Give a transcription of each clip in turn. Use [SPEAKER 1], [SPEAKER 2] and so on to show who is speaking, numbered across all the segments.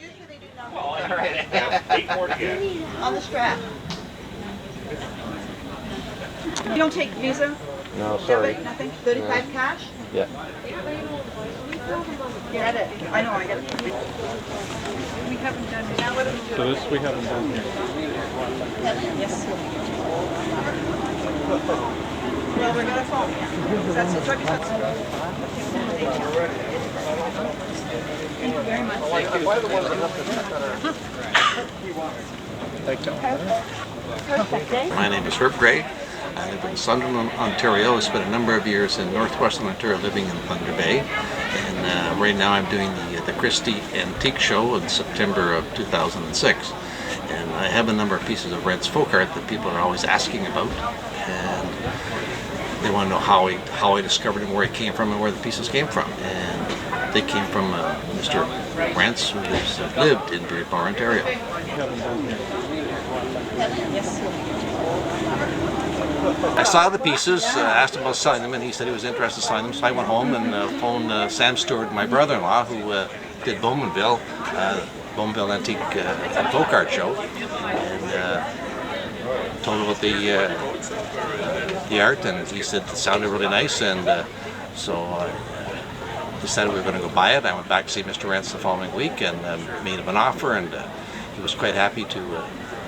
[SPEAKER 1] Usually they do not.
[SPEAKER 2] All right. 8 more to get.
[SPEAKER 1] On the strap. You don't take Visa?
[SPEAKER 3] No, sorry.
[SPEAKER 1] Debit? Nothing? 35 cash?
[SPEAKER 3] Yeah.
[SPEAKER 1] Get it. I know, I get it. We haven't done it. Now what do we do?
[SPEAKER 3] So this we haven't done here.
[SPEAKER 1] Yes. Well, we're gonna phone, yeah. That's the drug test. Thank you very much.
[SPEAKER 4] My name is Herb Gray. I live in Sunderland, Ontario. I spent a number of years in northwestern Ontario living in Thunder Bay. And right now I'm doing the Christie Antique Show in September of 2006. And I have a number of pieces of Rentz folk art that people are always asking about. And they want to know how I discovered him, where he came from, and where the pieces came from. And they came from Mr. Rentz, who lived in Beardmore, Ontario. I saw the pieces, asked him about selling them, and he said he was interested in selling them. So I went home and phoned Sam Stewart, my brother-in-law, who did Bowmanville Antique and Folk Art Show, and told him about the art, and he said it sounded really nice, and so I decided we were going to go buy it. I went back to see Mr. Rentz the following week and made him an offer, and he was quite happy to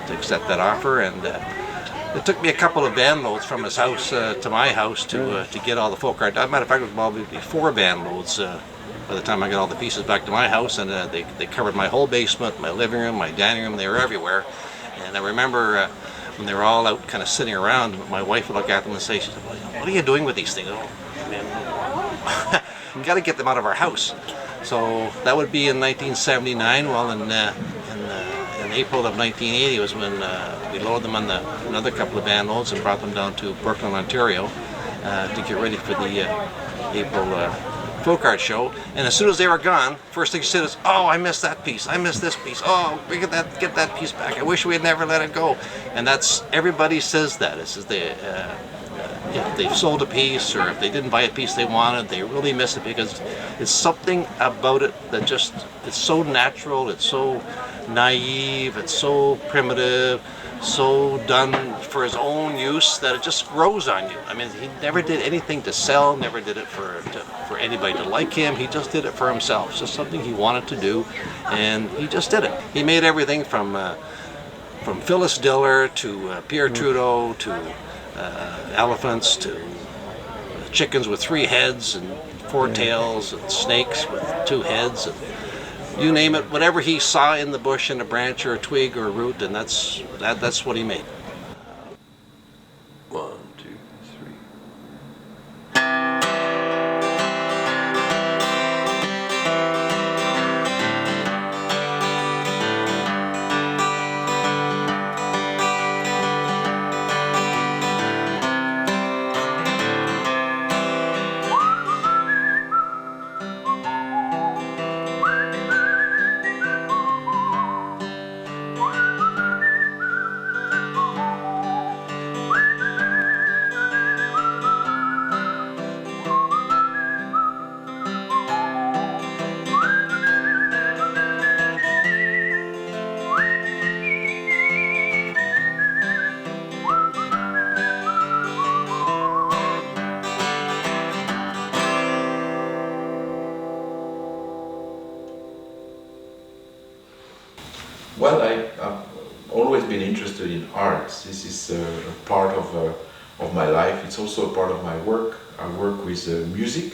[SPEAKER 4] accept that offer. And it took me a couple of van loads from his house to my house to get all the folk art. As a matter of fact, it was probably 4 van loads by the time I got all the pieces back to my house, and they covered my whole basement, my living room, my dining room. They were everywhere. And I remember when they were all out kind of sitting around, my wife would look at them and say, she said, well, what are you doing with these things? Oh, man, we got to get them out of our house. So that would be in 1979. Well, in April of 1980 was when we loaded them on another couple of van loads and brought them down to Brooklyn, Ontario to get ready for the April Folk Art Show. And as soon as they were gone, first thing she said is, oh, I missed that piece, I missed this piece, oh, we get that piece back, I wish we had never let it go. And that's, everybody says that. It says if they've sold a piece or if they didn't buy a piece they wanted, they really miss it, because it's something about it that just, it's so natural, it's so naive, it's so primitive, so done for his own use that it just grows on you. I mean, he never did anything to sell, never did it for anybody to like him. He just did it for himself. It's just something he wanted to do, and he just did it. He made everything from Phyllis Diller to Pierre Trudeau to elephants to chickens with 3 heads and 4 tails and snakes with 2 heads, and you name it, whatever he saw in the bush, in a branch or a twig or a root, and that's what he made. 1, 2, 3.
[SPEAKER 5] Well, I've always been interested in art. This is a part of my life. It's also a part of my work. I work with music,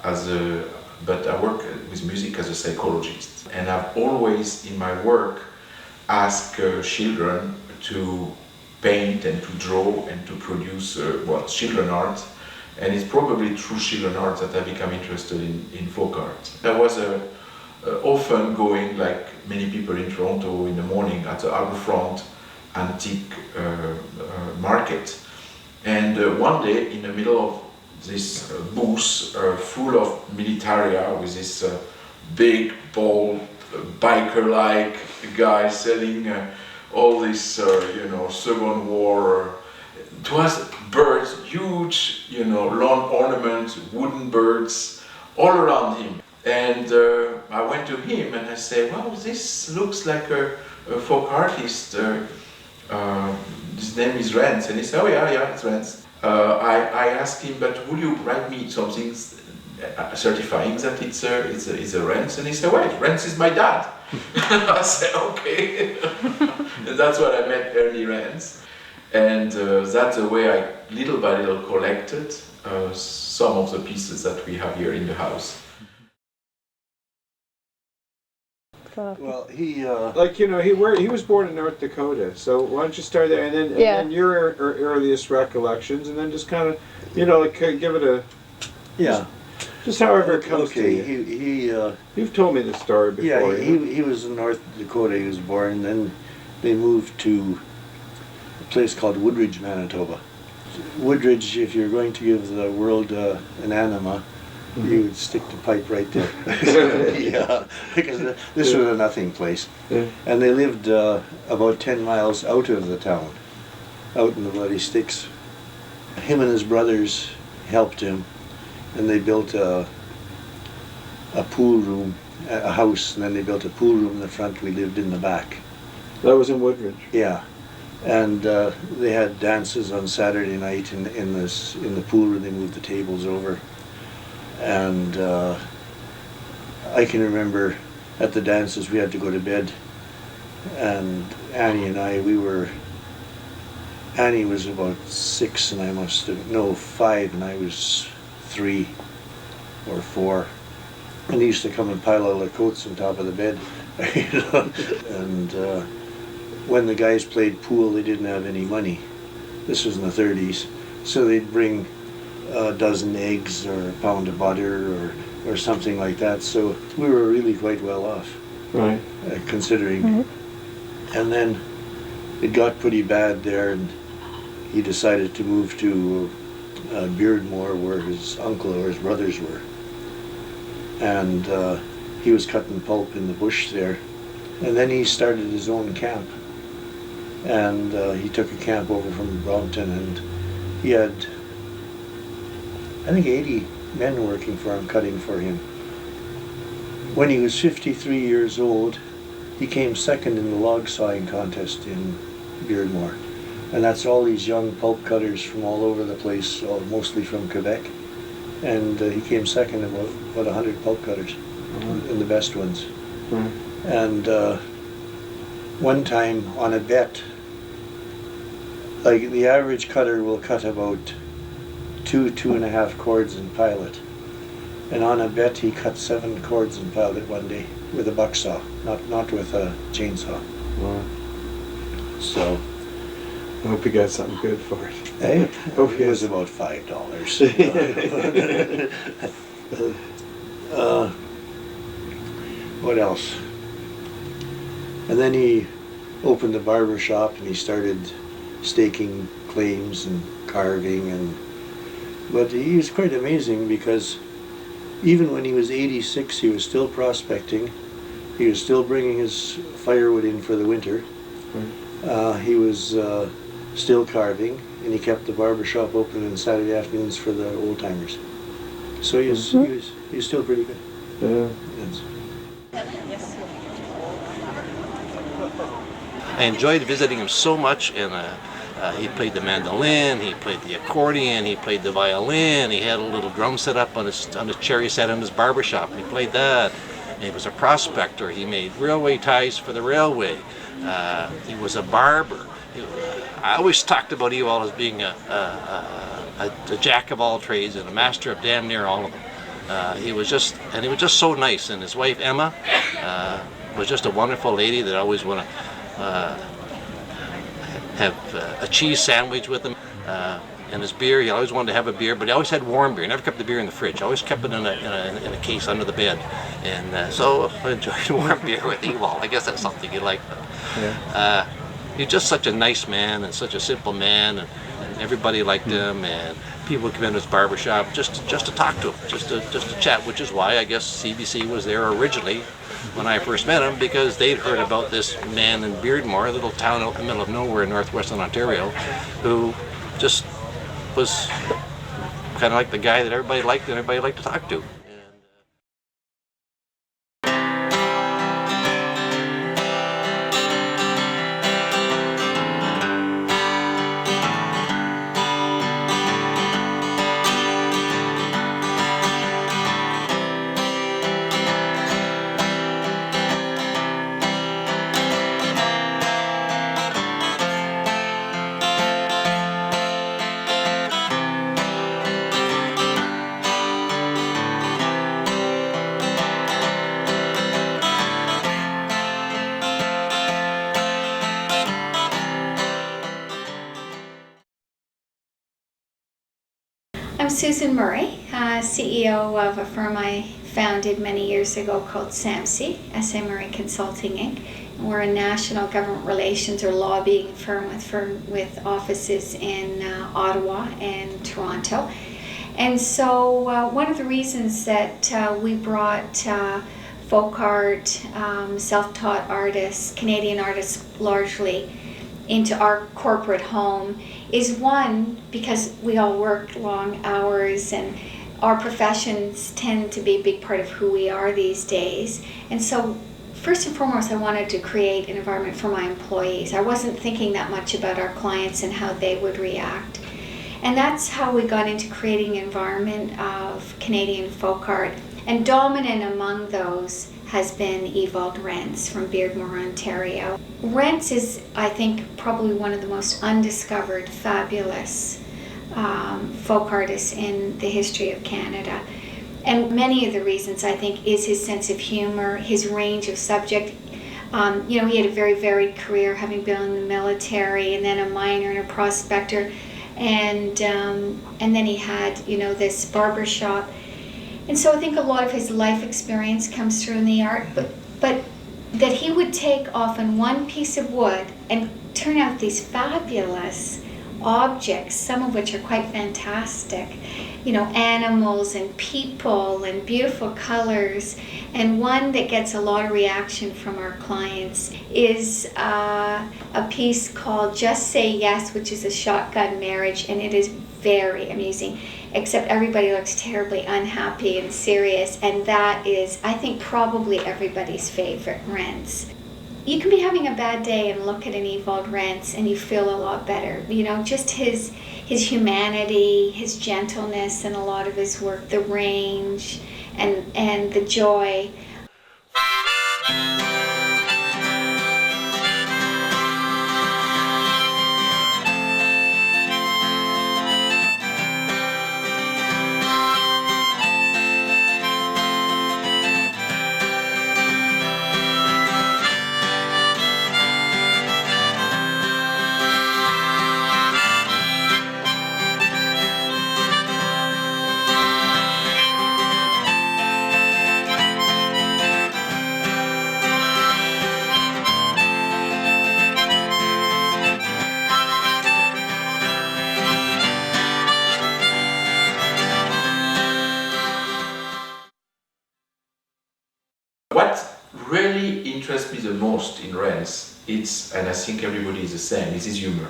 [SPEAKER 5] but I work with music as a psychologist. And I've always, in my work, asked children to paint and to draw and to produce children art. And it's probably through children art that I become interested in folk art. I was often going, like many people in Toronto, in the morning at the Harbourfront Antique Market. And one day, in the middle of this booth full of militaria, with this big, bold, biker-like guy selling all this, Second War. It was birds, huge, lawn ornaments, wooden birds, all around him. And I went to him and I said, "Well, this looks like a folk artist. His name is Rentz." And he said, "Oh yeah, it's Rentz." I asked him, "But will you write me something certifying that it's a Rentz?" And he said, "Wait, Rentz is my dad." I said, "Okay." And that's when I met Ernie Rentz. And that's the way I, little by little, collected some of the pieces that we have here in the house.
[SPEAKER 3] Well, he he was born in North Dakota. So why don't you start there, and then your earliest recollections, and then just kind of, give it a just however it comes to you. You've told me this story before.
[SPEAKER 6] Yeah, he was in North Dakota. He was born. Then they moved to a place called Woodridge, Manitoba. Woodridge, if you're going to give the world an anima, you would stick the pipe right there. Yeah, because this was a nothing place. Yeah. And they lived about 10 miles out of the town, out in the bloody sticks. Him and his brothers helped him, and they built a pool room, a house, and then they built a pool room in the front. We lived in the back.
[SPEAKER 3] That was in Woodridge?
[SPEAKER 6] Yeah. And they had dances on Saturday night in the pool room. They moved the tables over. And I can remember at the dances we had to go to bed, and Annie and I, Annie was about 6 and I must have, no, 5 and I was 3 or 4. And he used to come and pile all the coats on top of the bed. And when the guys played pool, they didn't have any money. This was in the 30s. So they'd bring a dozen eggs or a pound of butter or something like that. So we were really quite well off,
[SPEAKER 3] right?
[SPEAKER 6] Considering. Mm-hmm. And then it got pretty bad there, and he decided to move to Beardmore, where his uncle or his brothers were. And he was cutting pulp in the bush there. And then he started his own camp. And he took a camp over from Brompton, and he had, I think, 80 men working for him, cutting for him. When he was 53 years old, he came second in the log sawing contest in Beardmore. And that's all these young pulp cutters from all over the place, mostly from Quebec. And he came second in about 100 pulp cutters, in the best ones. And one time on a bet, like the average cutter will cut about 2.5 cords and pile it. And on a bet he cut 7 cords and piled it one day with a buck saw, not with a chainsaw.
[SPEAKER 3] Wow.
[SPEAKER 6] So
[SPEAKER 3] I hope he got something good for it.
[SPEAKER 6] Hey, it was about $5. What else? And then he opened a barber shop and he started staking claims and carving, but he was quite amazing because even when he was 86 he was still prospecting. He was still bringing his firewood in for the winter. He was still carving, and he kept the barber shop open on Saturday afternoons for the old timers. So he was still pretty good.
[SPEAKER 3] Yeah.
[SPEAKER 6] Yes.
[SPEAKER 4] I enjoyed visiting him so much, and he played the mandolin, he played the accordion, he played the violin, he had a little drum set up on his cherry set in his barber shop, and he played that. And he was a prospector. He made railway ties for the railway. He was a barber. I always talked about Ewald as being a jack of all trades and a master of damn near all of them. He was just so nice, and his wife Emma was just a wonderful lady that always want to have a cheese sandwich with him. And his beer, he always wanted to have a beer, but he always had warm beer. He never kept the beer in the fridge. Always kept it in a case under the bed. And so I enjoyed warm beer with Ewald. I guess that's something you like. Yeah. He's just such a nice man and such a simple man, and everybody liked him, and people would come into his barber shop just to talk to him, just to chat, which is why I guess CBC was there originally when I first met him, because they'd heard about this man in Beardmore, a little town out in the middle of nowhere in northwestern Ontario, who just was kind of like the guy that everybody liked and everybody liked to talk to.
[SPEAKER 7] Susan Murray, CEO of a firm I founded many years ago called SAMC, S.A. Murray Consulting Inc. We're a national government relations or lobbying firm with offices in Ottawa and Toronto. And so one of the reasons that we brought folk art, self-taught artists, Canadian artists largely, into our corporate home is one, because we all work long hours and our professions tend to be a big part of who we are these days. And so first and foremost, I wanted to create an environment for my employees. I wasn't thinking that much about our clients and how they would react. And that's how we got into creating an environment of Canadian folk art. And dominant among those has been Ewald Rentz from Beardmore, Ontario. Rentz is, I think, probably one of the most undiscovered, fabulous folk artists in the history of Canada. And many of the reasons, I think, is his sense of humor, his range of subject. You know, he had a very varied career, having been in the military and then a miner and a prospector. And then he had, you know, this barbershop. And so I think a lot of his life experience comes through in the art, but that he would take often one piece of wood and turn out these fabulous objects, some of which are quite fantastic, you know, animals and people and beautiful colors. And one that gets a lot of reaction from our clients is a piece called Just Say Yes, which is a shotgun marriage, and it is very amusing, except everybody looks terribly unhappy and serious, and that is, I think, probably everybody's favorite Rentz. You can be having a bad day and look at an Ewald Rentz and you feel a lot better. You know, just his humanity, his gentleness in a lot of his work, the range and the joy.
[SPEAKER 5] What really interests me the most in Rentz, and I think everybody is the same, is his humor.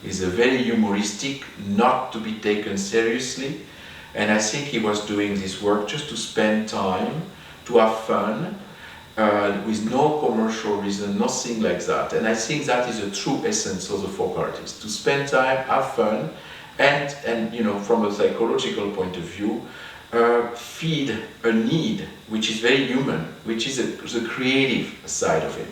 [SPEAKER 5] He's a very humoristic, not to be taken seriously, and I think he was doing this work just to spend time, to have fun, with no commercial reason, nothing like that. And I think that is a true essence of the folk artist, to spend time, have fun, and you know, from a psychological point of view, feed a need which is very human, which is the creative side of it.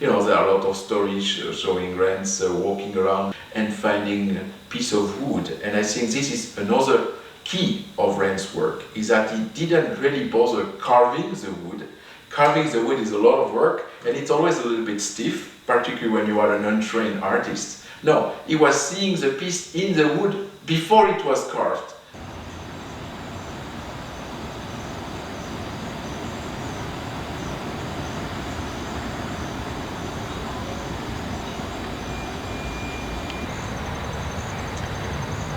[SPEAKER 5] You know, there are a lot of stories showing Rentz walking around and finding a piece of wood, and I think this is another key of Rentz's work, is that he didn't really bother carving the wood. Carving the wood is a lot of work, and it's always a little bit stiff, particularly when you are an untrained artist. No, he was seeing the piece in the wood before it was carved.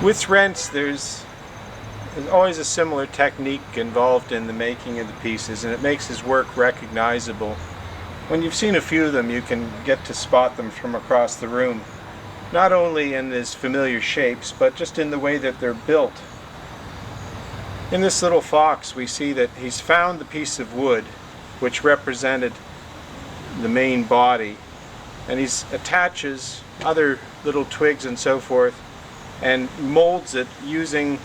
[SPEAKER 3] With Rentz, there's always a similar technique involved in the making of the pieces, and it makes his work recognizable. When you've seen a few of them, you can get to spot them from across the room, not only in his familiar shapes, but just in the way that they're built. In this little fox, we see that he's found the piece of wood which represented the main body, and he attaches other little twigs and so forth and molds it using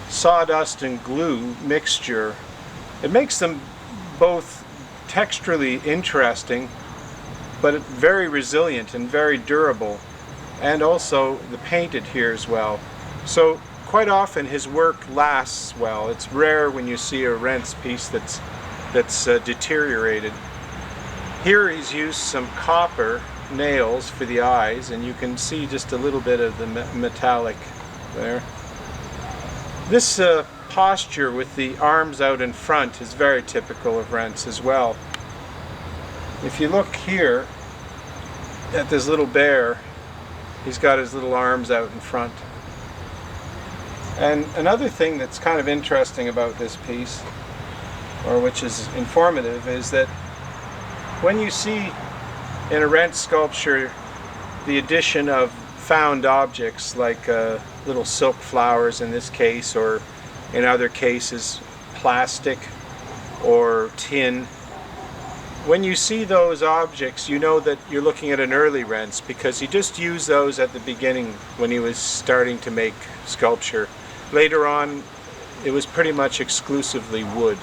[SPEAKER 3] sawdust and glue mixture. It makes them both texturally interesting, but very resilient and very durable, and also the paint adheres well. So quite often his work lasts well. It's rare when you see a Rentz piece that's deteriorated. Here he's used some copper nails for the eyes, and you can see just a little bit of the metallic there. This posture with the arms out in front is very typical of Rentz as well. If you look here at this little bear, he's got his little arms out in front. And another thing that's kind of interesting about this piece, or which is informative, is that when you see in a Rentz sculpture the addition of found objects like little silk flowers in this case, or in other cases plastic or tin, when you see those objects you know that you're looking at an early Rentz, because he just used those at the beginning when he was starting to make sculpture. Later on it was pretty much exclusively wood.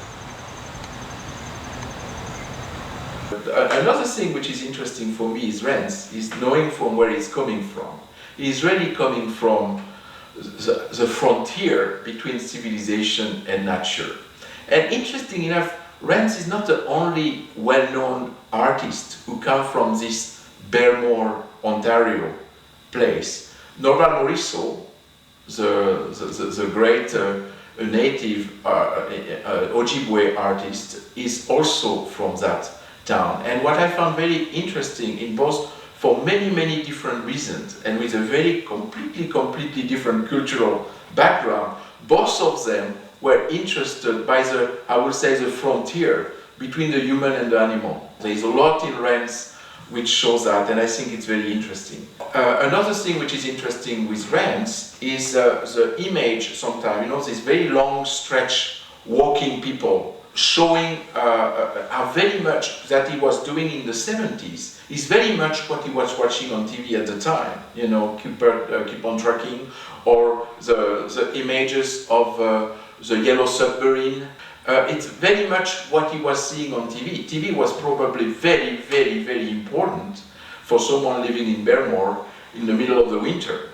[SPEAKER 5] Another thing which is interesting for me is Rentz, is knowing from where he's coming from. He's really coming from the frontier between civilization and nature. And interesting enough, Rentz is not the only well-known artist who come from this Barrymore, Ontario place. Norman Morisseau, the great native Ojibwe artist, is also from that town. And what I found very interesting in both, for many different reasons, and with a very completely different cultural background, both of them were interested by the, I would say, the frontier between the human and the animal. There is a lot in Rentz which shows that, and I think it's very interesting. Another thing which is interesting with Rentz is the image sometimes, you know, these very long stretch walking people, showing how very much that he was doing in the 70s is very much what he was watching on TV at the time. You know, Keep on Trucking, or the images of the Yellow Submarine. It's very much what he was seeing on TV. TV was probably very important for someone living in Barrymore in the middle of the winter.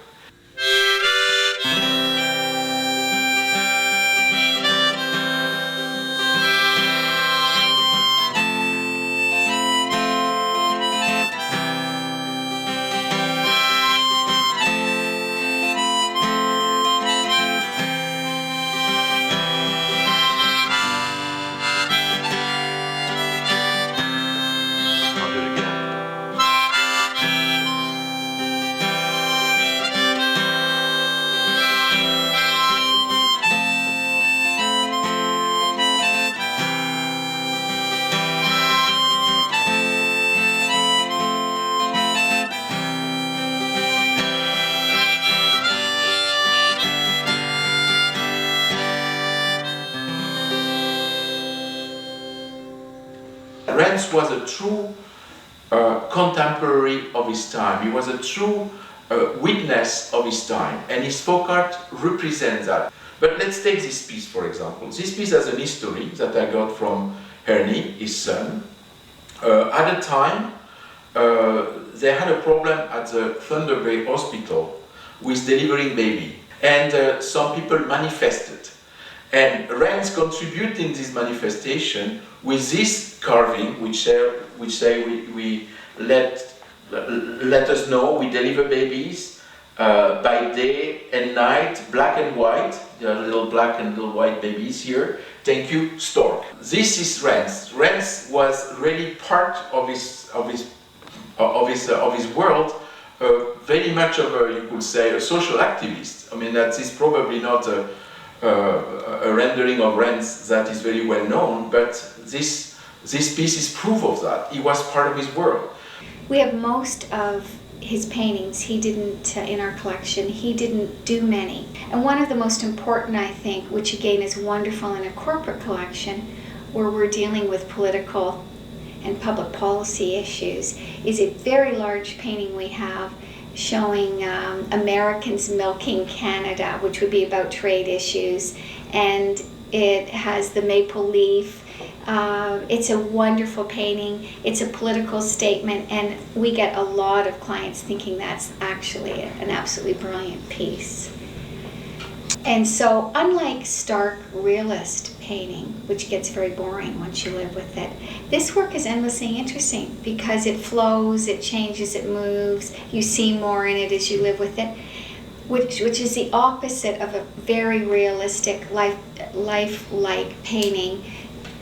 [SPEAKER 5] Rentz was a true contemporary of his time. He was a true witness of his time, and his folk art represents that. But let's take this piece, for example. This piece has an history that I got from Ernie, his son. At the time, they had a problem at the Thunder Bay Hospital with delivering baby, and some people manifested. And Rentz contributing this manifestation with this carving, which say we let us know we deliver babies by day and night, black and white. There are little black and little white babies here. Thank you, Stork. This is Rentz. Rentz was really part of his world. Very much of a, you could say, a social activist. I mean, that is probably not a rendering of Rentz that is very well known, but this piece is proof of that. He was part of his world.
[SPEAKER 7] We have most of his paintings. He didn't, in our collection, he didn't do many. And one of the most important, I think, which again is wonderful in a corporate collection, where we're dealing with political and public policy issues, is a very large painting we have showing Americans milking Canada, which would be about trade issues, and it has the maple leaf. It's a wonderful painting. It's a political statement, and we get a lot of clients thinking that's actually an absolutely brilliant piece. And so, unlike stark realist painting, which gets very boring once you live with it, this work is endlessly interesting because it flows, it changes, it moves, you see more in it as you live with it. which is the opposite of a very realistic life-like painting.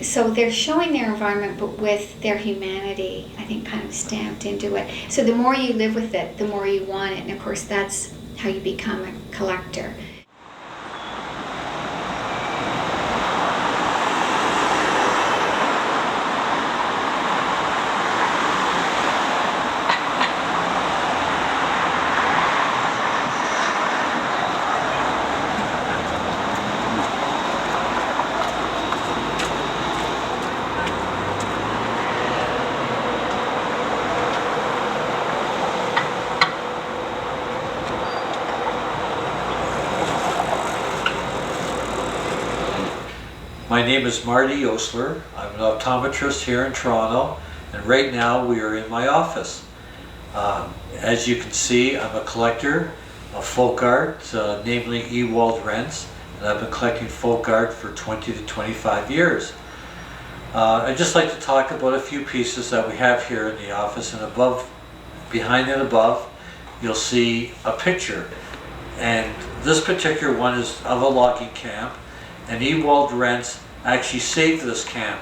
[SPEAKER 7] So they're showing their environment, but with their humanity, I think, kind of stamped into it. So the more you live with it, the more you want it, and of course that's how you become a collector.
[SPEAKER 8] My name is Marty Osler. I'm an optometrist here in Toronto, and right now we are in my office. As you can see, I'm a collector of folk art, namely Ewald Rentz, and I've been collecting folk art for 20 to 25 years. I'd just like to talk about a few pieces that we have here in the office, and behind and above, you'll see a picture. And this particular one is of a logging camp, and Ewald Rentz actually saved this camp.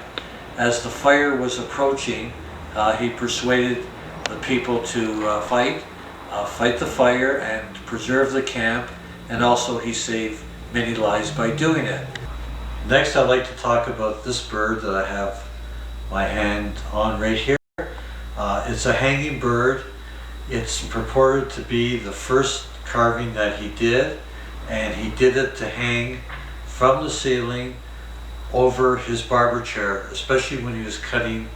[SPEAKER 8] As the fire was approaching, he persuaded the people to fight the fire and preserve the camp, and also he saved many lives by doing it. Next, I'd like to talk about this bird that I have my hand on right here. It's a hanging bird. It's purported to be the first carving that he did, and he did it to hang from the ceiling over his barber chair, especially when he was cutting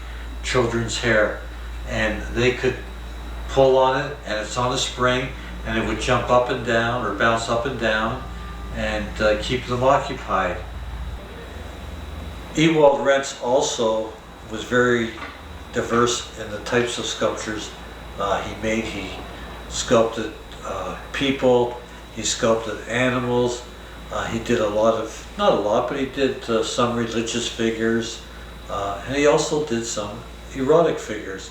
[SPEAKER 8] children's hair. And they could pull on it, and it's on a spring, and it would jump up and down or bounce up and down and keep them occupied. Ewald Rentz also was very diverse in the types of sculptures he made. He sculpted people, he sculpted animals, he did a lot of, not a lot, but he did some religious figures, and he also did some erotic figures.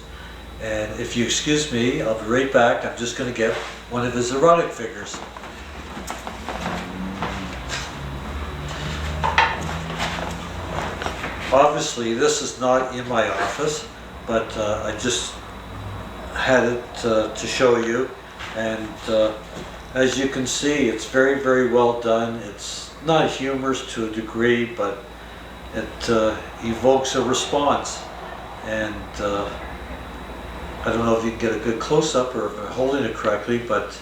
[SPEAKER 8] And if you excuse me, I'll be right back. I'm just going to get one of his erotic figures. Obviously, this is not in my office, but I just had it to show you. And as you can see, it's very, very well done. It's not humorous to a degree, but it evokes a response. And I don't know if you can get a good close-up or if I'm holding it correctly, but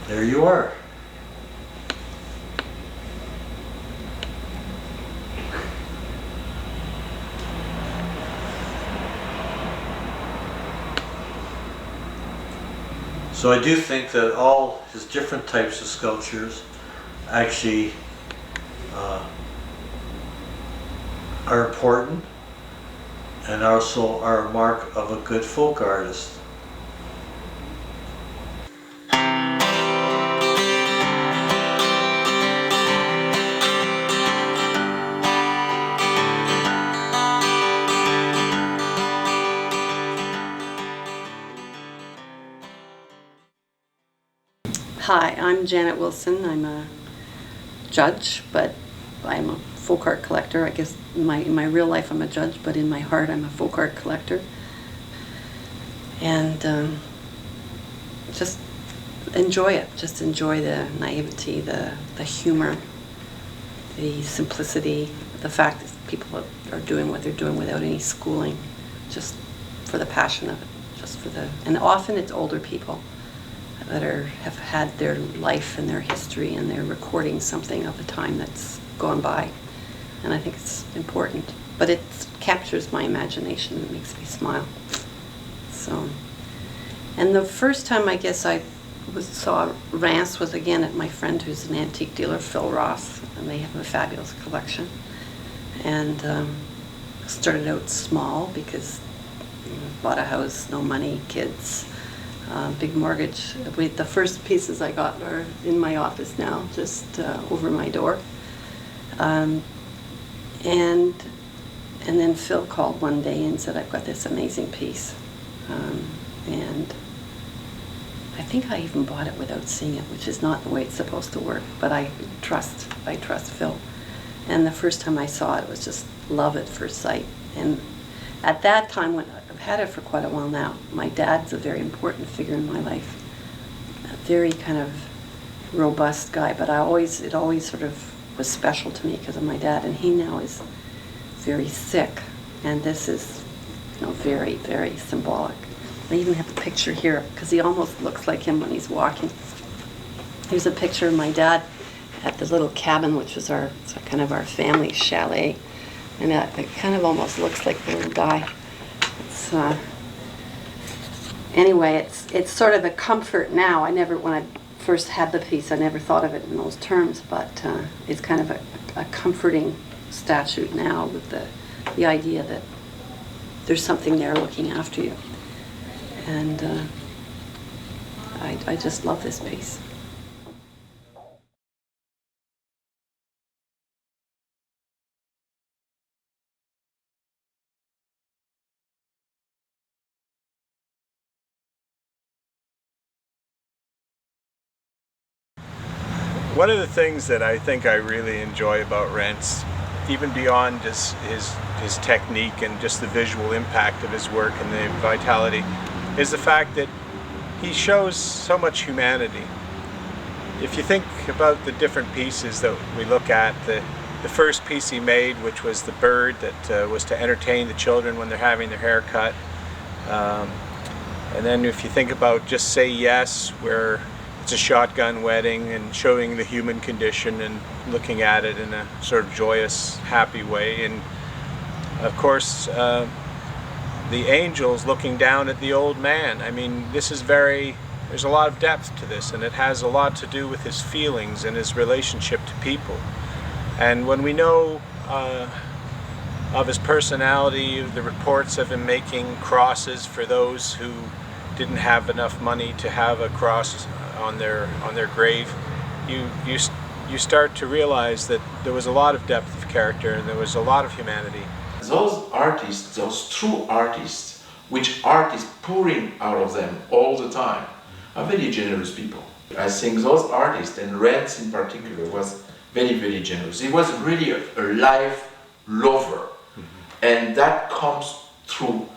[SPEAKER 8] there you are. So I do think that all his different types of sculptures actually are important and also are a mark of a good folk artist.
[SPEAKER 9] Hi, I'm Janet Wilson. I'm a judge, but I'm a folk art collector. I guess in my real life I'm a judge, but in my heart I'm a folk art collector. And just enjoy it. Just enjoy the naivety, the humor, the simplicity, the fact that people are doing what they're doing without any schooling, just for the passion of it, just for the, and often it's older people that have had their life and their history, and they're recording something of a time that's gone by. And I think it's important. But it captures my imagination and makes me smile. So, and the first time I guess I saw Rance was again at my friend who's an antique dealer, Phil Ross, and they have a fabulous collection. And started out small because bought a house, no money, kids, big mortgage. The first pieces I got are in my office now, just over my door. And then Phil called one day and said, I've got this amazing piece. And I think I even bought it without seeing it, which is not the way it's supposed to work, but I trust Phil. And the first time I saw it was just love at first sight. And at that time, when I've had it for quite a while now, my dad's a very important figure in my life. A very kind of robust guy, but it always sort of was special to me because of my dad, and he now is very sick, and this is, you know, very, very symbolic. I even have a picture here because he almost looks like him when he's walking. Here's a picture of my dad at the little cabin, which was kind of our family chalet, and it kind of almost looks like the little guy. It's anyway, it's sort of a comfort now. When I first had the piece, I never thought of it in those terms, but it's kind of a comforting statue now with the idea that there's something there looking after you. And I just love this piece.
[SPEAKER 3] One of the things that I think I really enjoy about Rentz, even beyond his technique and just the visual impact of his work and the vitality, is the fact that he shows so much humanity. If you think about the different pieces that we look at, the first piece he made, which was the bird that was to entertain the children when they're having their hair cut, and then if you think about Just Say Yes, where it's a shotgun wedding and showing the human condition and looking at it in a sort of joyous, happy way. And of course, the angels looking down at the old man. I mean, there's a lot of depth to this, and it has a lot to do with his feelings and his relationship to people. And when we know of his personality, the reports of him making crosses for those who didn't have enough money to have a cross on their grave, you start to realize that there was a lot of depth of character and there was a lot of humanity.
[SPEAKER 5] Those artists, those true artists, which art is pouring out of them all the time, are very generous people. I think those artists, and Rentz in particular, was very, very generous. He was really a life lover, and that comes through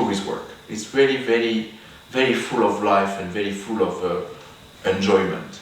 [SPEAKER 5] his work. It's very, very, very full of life and very full of enjoyment.